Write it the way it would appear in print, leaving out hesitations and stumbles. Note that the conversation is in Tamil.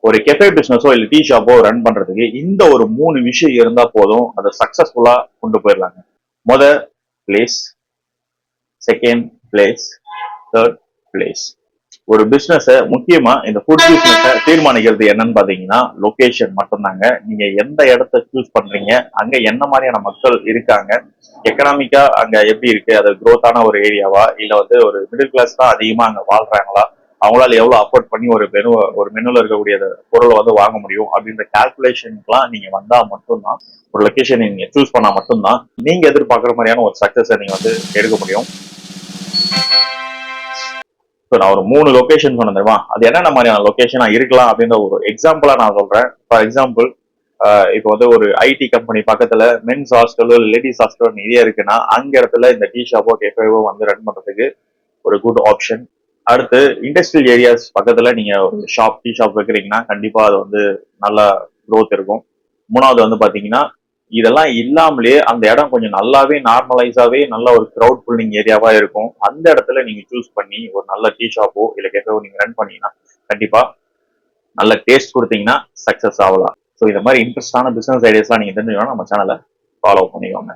ஒரு கெஃபே பிசினஸோ இல்ல டீ ஷாப்போ ரன் பண்றதுக்கு இந்த ஒரு 3 விஷயம் இருந்தா போதும், அதை சக்சஸ்ஃபுல்லா கொண்டு போயிடலாங்க. முத place, second place, third place. ஒரு பிசினஸ் முக்கியமா இந்த ஃபுட் பிசினஸ் தீர்மானிக்கிறது என்னன்னு பாத்தீங்கன்னா லொகேஷன் மட்டும்தாங்க. நீங்க எந்த இடத்த சூஸ் பண்றீங்க, அங்க என்ன மாதிரியான மக்கள் இருக்காங்க, எக்கனாமிக்கா அங்க எப்படி இருக்கு, அது குரோத்தான ஒரு ஏரியாவா இல்ல வந்து ஒரு மிடில் கிளாஸ் தான் அதிகமா அங்க வாழ்றாங்களா, அவங்களால எவ்வளவு அஃபோர்ட் பண்ணி ஒரு மெனுல இருக்கக்கூடிய பொருளை வந்து வாங்க முடியும் அப்படின்ற கால்குலேஷனுக்குலாம் நீங்க வந்தா மட்டும்தான், ஒரு லொகேஷன் நீங்க சூஸ் பண்ணா மட்டும்தான் நீங்க எதிர்பார்க்குற மாதிரியான ஒரு சக்சஸை நீங்க வந்து எடுக்க முடியும். நான் ஒரு 3 லொகேஷன் சொன்னேன் தெரியுமா, அது என்னென்ன மாதிரியான லொகேஷனா இருக்கலாம் அப்படின்ற ஒரு எக்ஸாம்பிளா நான் சொல்றேன். ஃபார் எக்ஸாம்பிள், இப்போ வந்து ஒரு ஐடி கம்பெனி பக்கத்துல மென்ஸ் ஹாஸ்டலோ லேடிஸ் ஹாஸ்டலோ நிறைய இருக்குன்னா அந்த இடத்துல இந்த டீ ஷாப்போ கேஃபேவோ வந்து ரன் பண்றதுக்கு ஒரு குட் ஆப்ஷன். அடுத்து இண்டஸ்ட்ரியல் ஏரியாஸ் பக்கத்துல நீங்க ஒரு டீ ஷாப் வைக்கிறீங்கன்னா கண்டிப்பா அது வந்து நல்ல க்ரோத் இருக்கும். மூணாவது வந்து பாத்தீங்கன்னா இதெல்லாம் இல்லாமலே அந்த இடம் கொஞ்சம் நல்லாவே நார்மலைஸாவே நல்ல ஒரு க்ரௌட் புல்லிங் ஏரியாவா இருக்கும். அந்த இடத்துல நீங்க சூஸ் பண்ணி ஒரு நல்ல டீ ஷாப்போ இல்ல கேஃபேவோ நீங்க ரன் பண்ணீங்கன்னா கண்டிப்பா நல்ல டேஸ்ட் கொடுத்தீங்கன்னா சக்சஸ் ஆகலாம். ஸோ இந்த மாதிரி இன்ட்ரெஸ்டான பிசினஸ் ஐடியாஸ்லாம் நீங்க தெரிஞ்சுக்கணும், நம்ம சேனலை ஃபாலோ பண்ணிக்கோங்க.